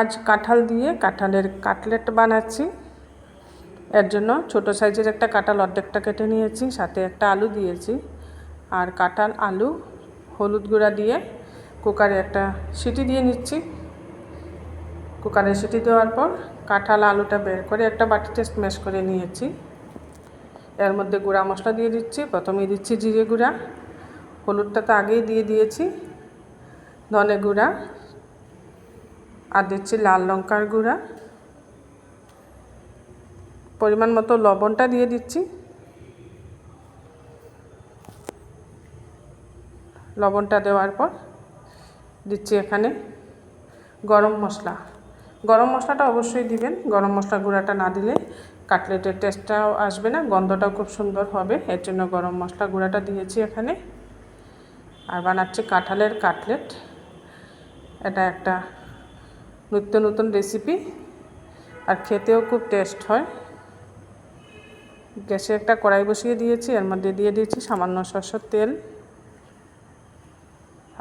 আজ কাঁঠাল দিয়ে কাঁঠালের কাটলেট বানাচ্ছি। এর জন্য ছোট সাইজের একটা কাঁঠাল অর্ধেকটা কেটে নিয়েছি, সাথে একটা আলু দিয়েছি। আর কাঁঠাল, আলু, হলুদ গুঁড়া দিয়ে কুকারে একটা সিটি দিয়ে নিচ্ছি। কুকারে সিটি দেওয়ার পর কাঁঠাল আলুটা বের করে একটা বাটিতে স্ম্যাশ করে নিয়েছি। এর মধ্যে গুঁড়া মশলা দিয়ে দিচ্ছি। প্রথমেই দিচ্ছি জিরে গুঁড়া, হলুদটা তো আগেই দিয়ে দিয়েছি, ধনে গুঁড়া, আর দিচ্ছি লাল লঙ্কার গুঁড়া, পরিমাণ মতো লবণটা দিয়ে দিচ্ছি। লবণটা দেওয়ার পর দিচ্ছি এখানে গরম মশলা। গরম মশলাটা অবশ্যই দিবেন। গরম মশলা গুঁড়াটা না দিলে কাটলেটের টেস্টটাও আসবে না, গন্ধটাও খুব সুন্দর হবে। এর জন্য গরম মশলা গুঁড়াটা দিয়েছি এখানে। আর বানাচ্ছি কাঁঠালের কাটলেট। এটা একটা নিত্য নতুন রেসিপি, আর খেতেও খুব টেস্ট হয়। গ্যাসে একটা কড়াই বসিয়ে দিয়েছি, এর মধ্যে দিয়ে দিয়েছি সামান্য সরষের তেল।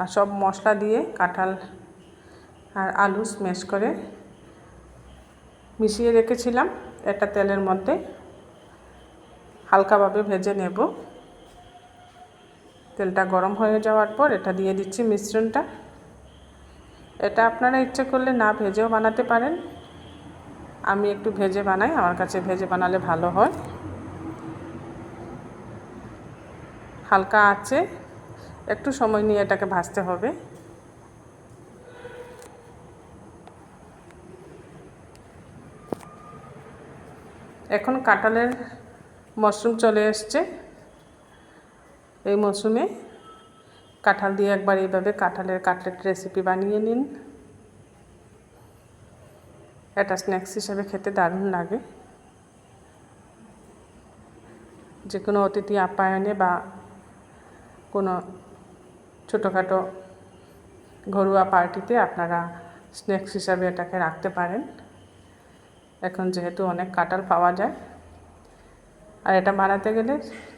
আর সব মশলা দিয়ে কাঁঠাল আর আলু স্ম্যাশ করে মিশিয়ে রেখেছিলাম একটা তেলের মধ্যে হালকাভাবে ভেজে নেব। তেলটা গরম হয়ে যাওয়ার পর এটা দিয়ে দিচ্ছি মিশ্রণটা। এটা আপনারা ইচ্ছে করলে না ভেজেও বানাতে পারেন। আমি একটু ভেজে বানাই, আমার কাছে ভেজে বানালে ভালো হয়। হালকা আঁচে একটু সময় নিয়ে এটাকে ভাজতে হবে। এখন কাঁঠালের মরশুম চলে এসছে। এই মরশুমে কাঁঠাল দিয়ে একবার এইভাবে কাঁঠালের কাটলেট রেসিপি বানিয়ে নিন। এটা স্ন্যাক্স হিসেবে খেতে দারুণ লাগে। যে কোনো অতিথি আপ্যায়নে বা কোনো ছোটোখাটো ঘরোয়া পার্টিতে আপনারা স্ন্যাক্স হিসাবে এটাকে রাখতে পারেন। এখন যেহেতু অনেক কাঁঠাল পাওয়া যায়, আর এটা বানাতে গেলে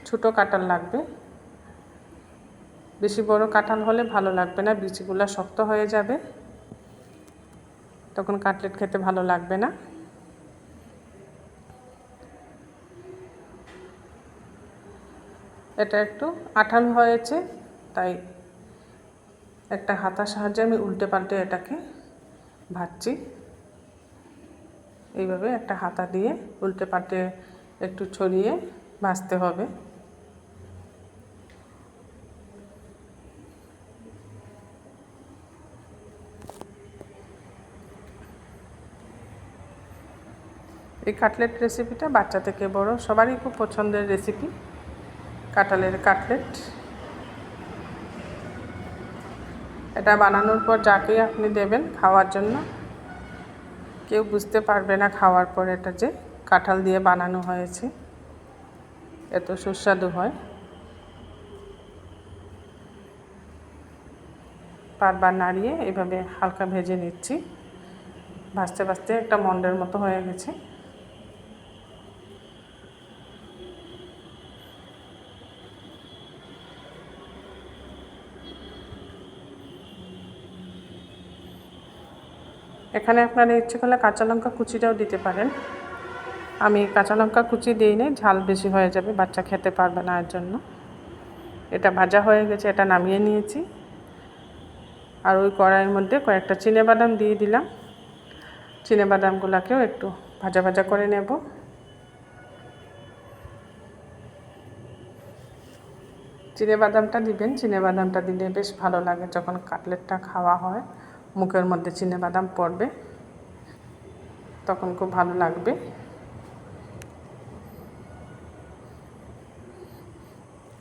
ছোটো কাঁঠাল লাগবে। বেশি বড় কাঁঠাল হলে ভালো লাগবে না, বিচিগুলো শক্ত হয়ে যাবে, তখন কাটলেট খেতে ভালো লাগবে না। এটা একটু আঠালো হয়েছে, তাই একটা হাতার সাহায্যে আমি উল্টে পাল্টে এটাকে ভাজছি। এইভাবে একটা হাতা দিয়ে উল্টে পাল্টে একটু ছড়িয়ে ভাজতে হবে। এই কাটলেট রেসিপিটা বাচ্চা থেকে বড় সবারই খুব পছন্দের রেসিপি, কাঁঠালের কাটলেট। এটা বানানোর পর যাকেই আপনি দেবেন খাওয়ার জন্য, কেউ বুঝতে পারবে না খাওয়ার পর এটা যে কাঁঠাল দিয়ে বানানো হয়েছে। এত সুস্বাদু হয়। বারবার নাড়িয়ে এভাবে হালকা ভেজে নিচ্ছি। ভাজতে ভাজতে একটা মন্ডের মতো হয়ে গেছে। এখানে আপনারা ইচ্ছে করলে কাঁচা লঙ্কা কুচিটাও দিতে পারেন। আমি কাঁচা লঙ্কা কুচি দিই না, ঝাল বেশি হয়ে যাবে, বাচ্চা খেতে পারবে না, এর জন্য। এটা ভাজা হয়ে গেছে, এটা নামিয়ে নিয়েছি। আর ওই কড়াইয়ের মধ্যে কয়েকটা চিনেবাদাম দিয়ে দিলাম। চিনেবাদামগুলোকেও একটু ভাজা ভাজা করে নেব। চিনেবাদামটা দিবেন, চিনেবাদামটা দিলে বেশ ভালো লাগে। যখন কাটলেটটা খাওয়া হয় মুখের মধ্যে চিনেবাদাম পড়বে, তখন খুব ভালো লাগবে।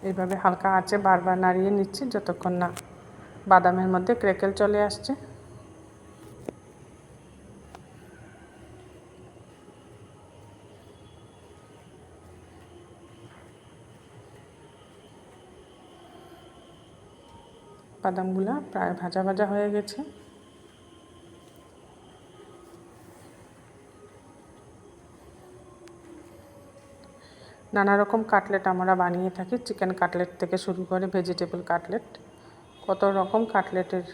এইভাবে হালকা আঁচে বারবার নাড়িয়ে নিচ্ছি যতক্ষণ না বাদামের মধ্যে ক্র্যাকেল চলে আসছে। বাদামগুলো প্রায় ভাজা ভাজা হয়ে গেছে। নানা রকম কাটলেট আমরা বানিয়ে থাকি, চিকেন কাটলেট থেকে শুরু করে ভেজিটেবল কাটলেট, কত রকম কাটলেটের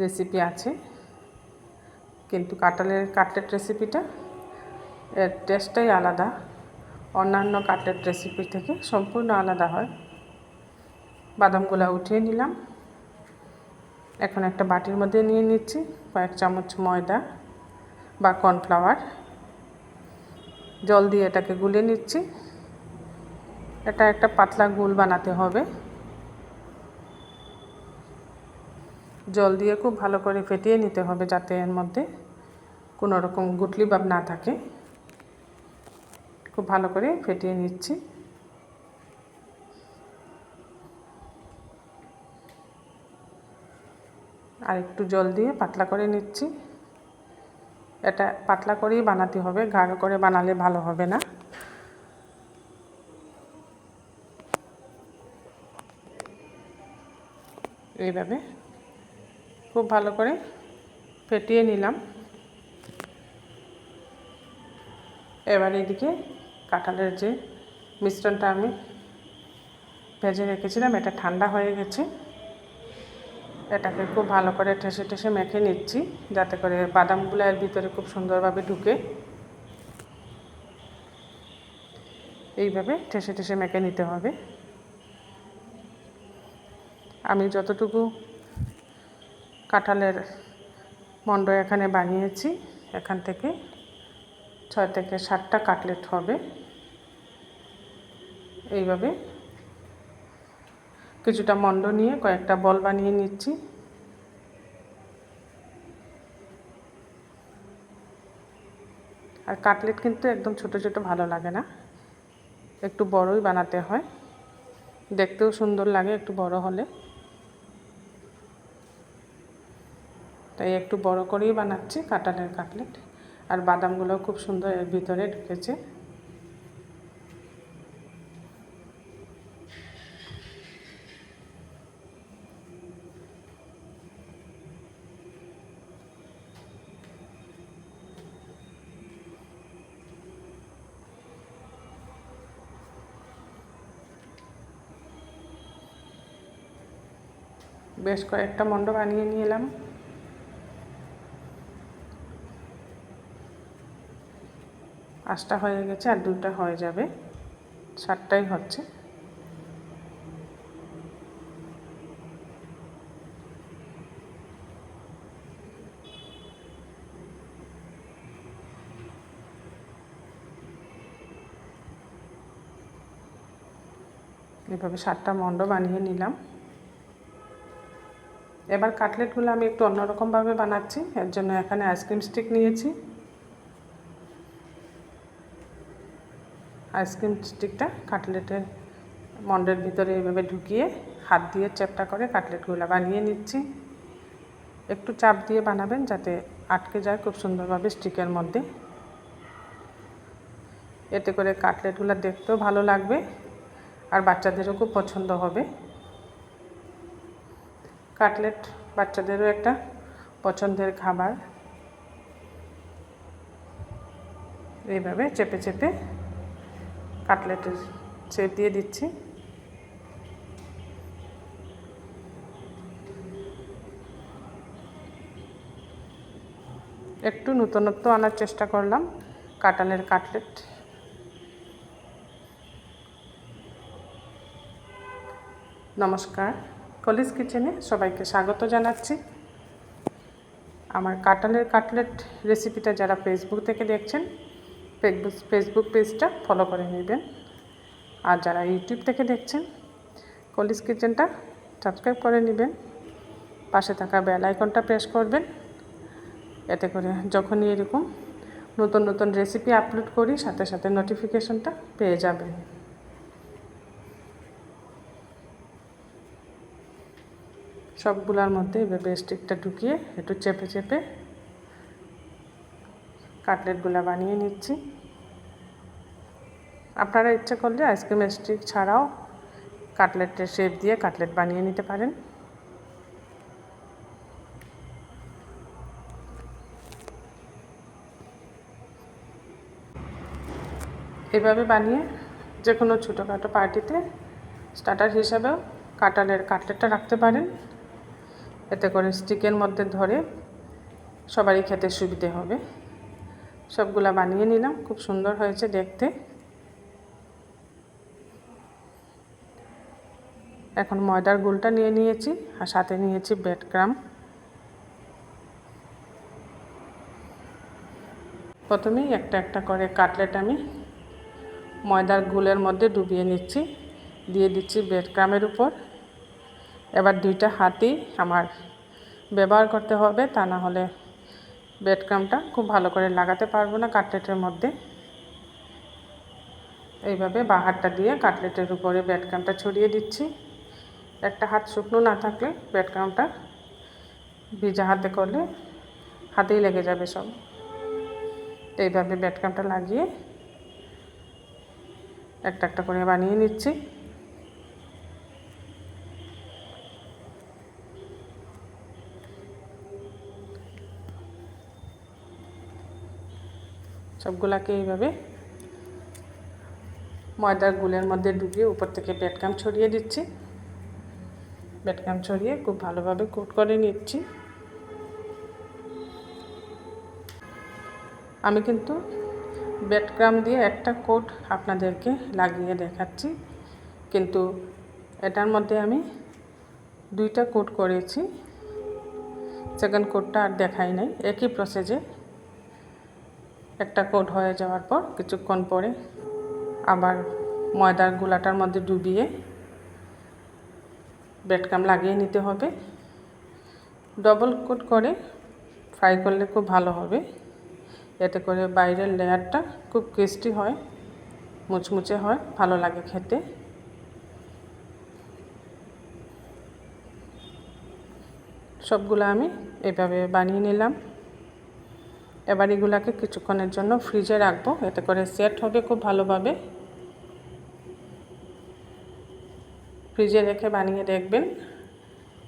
রেসিপি আছে। কিন্তু কাঁঠালের কাটলেট রেসিপিটা এর টেস্টটাই আলাদা, অন্যান্য কাটলেট রেসিপি থেকে সম্পূর্ণ আলাদা হয়। বাদামগুলো উঠিয়ে নিলাম। এখন একটা বাটির মধ্যে নিয়ে নিচ্ছি কয়েক চামচ ময়দা বা কর্নফ্লাওয়ার। জল দিয়ে এটাকে গুলে নিচ্ছি। এটা একটা পাতলা গোল বানাতে হবে। জল দিয়ে খুব ভালো করে ফেটিয়ে নিতে হবে যাতে এর মধ্যে কোনো রকম গুটলি ভাব না থাকে। খুব ভালো করে ফেটিয়ে নিচ্ছি। আর একটু জল দিয়ে পাতলা করে নিচ্ছি। এটা পাতলা করেই বানাতে হবে, গাঢ় করে বানালে ভালো হবে না। এইভাবে খুব ভালো করে ফেটিয়ে নিলাম। এবার এদিকে কাঁঠালের যে মিশ্রণটা আমি ভেজে রেখেছিলাম এটা ঠান্ডা হয়ে গেছে। এটাকে খুব ভালো করে ঠেসে ঠেসে মেখে নিচ্ছি যাতে করে বাদামগুলো এর ভিতরে খুব সুন্দরভাবে ঢুকে। এইভাবে ঠেসে ঠেসে মেখে নিতে হবে। আমি যতটুকু কাঁঠালের মণ্ড এখানে বানিয়েছি এখান থেকে 6 থেকে 7টা কাটলেট হবে। এইভাবে কিছুটা মণ্ড নিয়ে কয়েকটা বল বানিয়ে নিচ্ছি। আর কাটলেট কিন্তু একদম ছোট ছোট ভালো লাগে না, একটু বড়ই বানাতে হয়, দেখতেও সুন্দর লাগে একটু বড় হলে। তাই একটু বড় করেই বানাচ্ছি কাঁঠালের কাটলেট। আর বাদামগুলো খুব সুন্দর এর ভিতরে ঢুকেছে। বেশ কয়েকটা মণ্ড বানিয়ে নিলাম। পাঁচটা হয়ে গেছে, আর 2টা হয়ে যাবে, 7টাই হচ্ছে। এভাবে 7টা মণ্ড বানিয়ে নিলাম। এবার কাটলেটগুলো আমি একটু অন্যরকমভাবে বানাচ্ছি। এর জন্য এখানে আইসক্রিম স্টিক নিয়েছি। আইসক্রিম স্টিকটা কাটলেটের মণ্ডের ভিতরে এইভাবে ঢুকিয়ে হাত দিয়ে চ্যাপটা করে কাটলেটগুলো বানিয়ে নিচ্ছি। একটু চাপ দিয়ে বানাবেন যাতে আটকে যায় খুব সুন্দরভাবে স্টিকের মধ্যে। এতে করে কাটলেটগুলো দেখতেও ভালো লাগবে আর বাচ্চাদেরও খুব পছন্দ হবে। কাটলেট বাচ্চাদেরও একটা পছন্দের খাবার। এইভাবে চেপে চেপে কাটলেটের শেপ দিয়ে দিচ্ছি। একটু নতুনত্ব আনার চেষ্টা করলাম কাঁঠালের কাটলেট। নমস্কার, কলিজ কিচেনে সবাইকে স্বাগত জানাচ্ছি। আমার কাঁঠালের কাটলেট রেসিপিটা যারা ফেসবুক থেকে দেখছেন ফেসবুক পেজটা ফলো করে নেবেন। আর যারা ইউটিউব থেকে দেখছেন কলিজ কিচেনটা সাবস্ক্রাইব করে নেবেন। পাশে থাকা বেল আইকনটা প্রেস করবেন। এতে করে যখনই এরকম নতুন নতুন রেসিপি আপলোড করি সাথে সাথে নোটিফিকেশনটা পেয়ে যাবেন। সবগুলোর মধ্যে এভাবে স্টিকটা ঢুকিয়ে একটু চেপে চেপে কাটলেটগুলো বানিয়ে নিচ্ছি। আপনারা ইচ্ছে করলে আইসক্রিম স্টিক ছাড়াও কাটলেটের শেপ দিয়ে কাটলেট বানিয়ে নিতে পারেন। এভাবে বানিয়ে যে কোনো ছোটোখাটো পার্টিতে স্টার্টার হিসাবেও কাঁঠালের কাটলেটটা রাখতে পারেন। এতে করে স্টিকের মধ্যে ধরে সবারই খেতে সুবিধে হবে। সবগুলা বানিয়ে নিলাম, খুব সুন্দর হয়েছে দেখতে। এখন ময়দার গুলটা নিয়ে নিয়েছি আর সাথে নিয়েছি ব্রেড ক্রাম্ব। প্রথমেই একটা একটা করে কাটলেট আমি ময়দার গুলের মধ্যে ডুবিয়ে নিচ্ছি, দিয়ে দিচ্ছি ব্রেড ক্রাম্বের উপর। এবার দুইটা হাতই আমার ব্যবহার করতে হবে, তা না হলে ব্রেড ক্রাম্বটা খুব ভালো করে লাগাতে পারবো না কাটলেটের মধ্যে। এইভাবে বাঁ হাতটা দিয়ে কাটলেটের উপরে ব্রেড ক্রাম্বটা ছড়িয়ে দিচ্ছি। একটা হাত শুকনো না থাকলে ব্রেড ক্রাম্বটা ভিজা হাতে করলে হাতেই লেগে যাবে সব। এইভাবে ব্রেড ক্রাম্বটা লাগিয়ে একটা একটা করে বানিয়ে নিচ্ছি। সবগুলাকে এইভাবে ময়দার গুলের মধ্যে ডুবিয়ে উপর থেকে ব্রেড ক্রাম্ব ছড়িয়ে দিচ্ছি। ব্রেড ক্রাম্ব ছড়িয়ে খুব ভালোভাবে কোট করে নিচ্ছি। আমি কিন্তু ব্রেড ক্রাম্ব দিয়ে একটা কোট আপনাদেরকে লাগিয়ে দেখাচ্ছি, কিন্তু এটার মধ্যে আমি দুইটা কোট করেছি। সেকেন্ড কোটটা আর দেখাই নাই। একই প্রসেসে একটা কোট হয়ে যাওয়ার পর কিছুক্ষণ পরে আবার ময়দার গোলাটার মধ্যে ডুবিয়ে ব্রেড ক্রাম্ব লাগিয়ে নিতে হবে। ডবল কোট করে ফ্রাই করলে খুব ভালো হবে, এতে করে বাইরের লেয়ারটা খুব ক্রিস্পি হয়, মুচমুচে হয়, ভালো লাগে খেতে। সবগুলো আমি এভাবে বানিয়ে নিলাম। এবার এগুলাকে কিছুক্ষণের জন্য ফ্রিজে রাখবো, এতে করে সেট হবে খুব ভালোভাবে। ফ্রিজে রেখে বানিয়ে দেখবেন,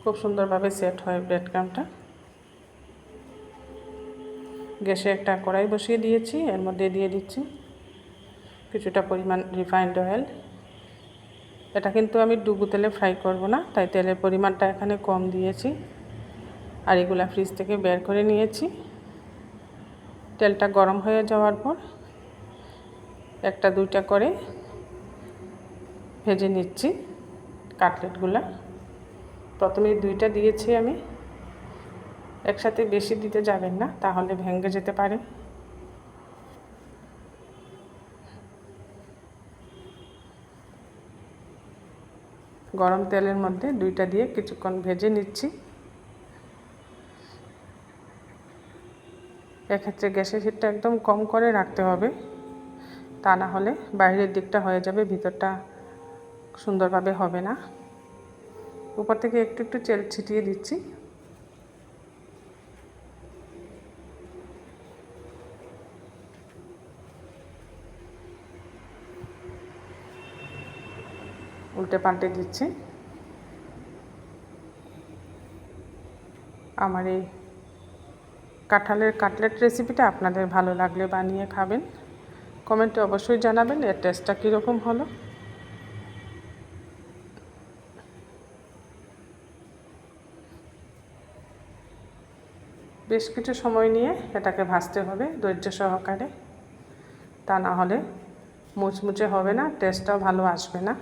খুব সুন্দরভাবে সেট হয় ব্রেড ক্রাম্বটা। গ্যাসে একটা কড়াই বসিয়ে দিয়েছি, এর মধ্যে দিয়ে দিচ্ছি কিছুটা পরিমাণ রিফাইন্ড অয়েল। এটা কিন্তু আমি ডুবো তেলে ফ্রাই করব না, তাই তেলের পরিমাণটা এখানে কম দিয়েছি। আর এগুলা ফ্রিজ থেকে বের করে নিয়েছি। তেলটা গরম হয়ে যাওয়ার পর একটা দুইটা করে ভেজে নিচ্ছি কাটলেটগুলা। প্রথমে দুইটা দিয়েছি আমি, একসাথে বেশি দিতে যাবেন না, তাহলে ভেঙে যেতে পারে। গরম তেলের মধ্যে দুইটা দিয়ে কিছুক্ষণ ভেজে নিচ্ছি। এক্ষেত্রে গ্যাসের হিটটা একদম কম করে রাখতে হবে, তা না হলে বাইরের দিকটা হয়ে যাবে, ভিতরটা সুন্দরভাবে হবে না। উপর থেকে একটু একটু তেল ছিটিয়ে দিচ্ছি। উল্টে পাল্টে দিচ্ছি। আমার এই কাঁঠালের কাটলেট রেসিপিটা আপনাদের ভালো লাগলে বানিয়ে খাবেন। কমেন্টে অবশ্যই জানাবেন এর টেস্টটা কীরকম হলো। বেশ কিছু সময় নিয়ে এটাকে ভাজতে হবে ধৈর্য সহকারে, তা না হলে মুচমুচে হবে না, টেস্টটাও ভালো আসবে না।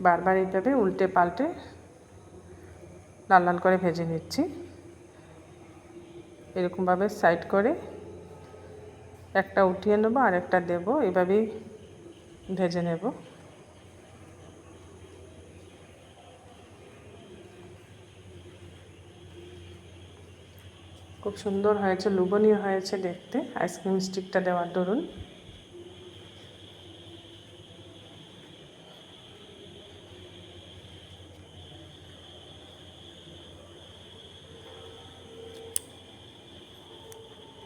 বারবার এইভাবে উল্টে পাল্টে লাল লাল করে ভেজে নিচ্ছি। এরকমভাবে সাইড করে একটা উঠিয়ে নেব আর একটা দেবো, এইভাবেই ভেজে নেব। খুব সুন্দর হয়েছে, লোভনীয় হয়েছে দেখতে আইসক্রিম স্টিকটা দেওয়ার দরুন।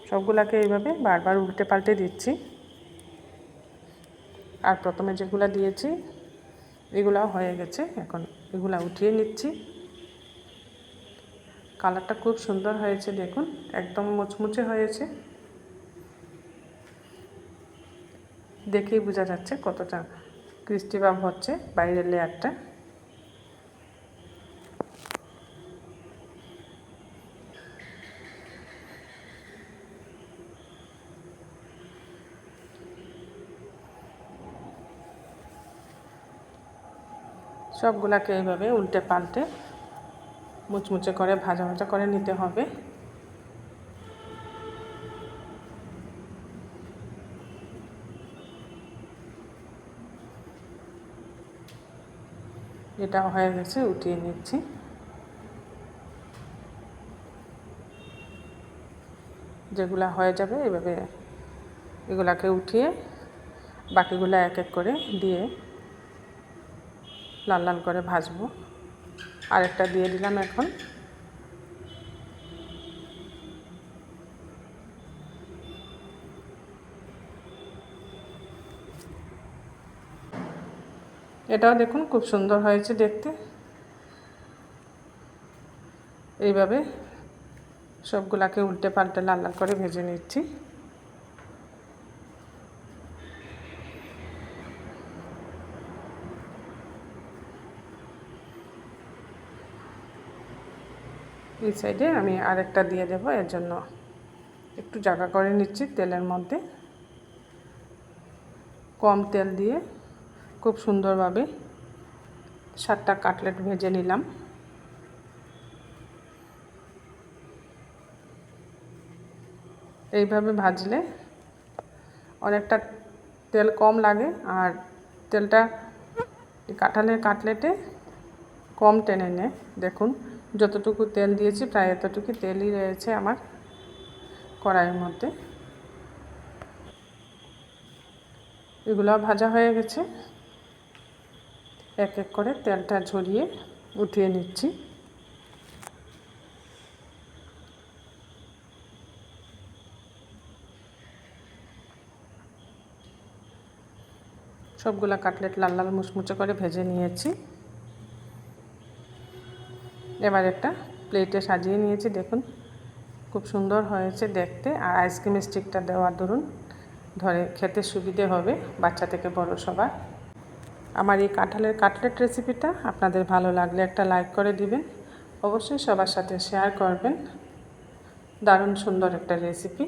সবগুলাকে এইভাবে বারবার উল্টে পাল্টে দিচ্ছি। আর প্রথমে যেগুলো দিয়েছি এগুলাও হয়ে গেছে, এখন এগুলা উঠিয়ে নিচ্ছি। কালারটা খুব সুন্দর হয়েছে দেখুন, একদম মুচমুচে হয়েছে, দেখেই বোঝা যাচ্ছে কতটা ক্রিস্পি ভাব হচ্ছে বাইরের লেয়ারটা। সবগুলাকে এইভাবে উল্টে পাল্টে মুচমুচে করে ভাজা ভাজা করে নিতে হবে। এটা হয়ে গেছে, উঠিয়ে নিচ্ছি। যেগুলা হয়ে যাবে এভাবে এগুলাকে উঠিয়ে বাকিগুলো এক এক করে দিয়ে লাল লাল করে ভাজবো। আরেকটা দিয়ে দিলাম এখন। এটাও দেখুন খুব সুন্দর হয়েছে দেখতে। এইভাবে সবগুলাকে উল্টে পাল্টে লাল লাল করে ভেজে নিচ্ছি। এই সাইডে আমি আরেকটা দিয়ে দেব, এর জন্য একটু জায়গা করে নিচ্ছি তেলের মধ্যে। কম তেল দিয়ে খুব সুন্দরভাবে 7টা কাটলেট ভেজে নিলাম। এইভাবে ভাজলে অনেকটা তেল কম লাগে আর তেলটা কাঁঠালের কাটলেটে কম টেনে নেয়। দেখুন যতটুকু তেল দিয়েছি প্রায় এতটুকু তেলই রয়েছে আমার কড়াইয়ের মধ্যে। এগুলো ভাজা হয়ে গেছে, এক এক করে তেলটা ঝরিয়ে উঠিয়ে নিচ্ছি। সবগুলা কাটলেট লাল লাল মুচমুচে করে ভেজে নিয়েছি। এবার একটা প্লেটে সাজিয়ে নিয়েছি, দেখুন খুব সুন্দর হয়েছে দেখতে। আর আইসক্রিম স্টিকটা দেওয়ার দরুন ধরে খেতে সুবিধে হবে বাচ্চা থেকে বড় সবার। আমার এই কাঁঠালের কাটলেট রেসিপিটা আপনাদের ভালো লাগলে একটা লাইক করে দিবেন, অবশ্যই সবার সাথে শেয়ার করবেন। দারুণ সুন্দর একটা রেসিপি।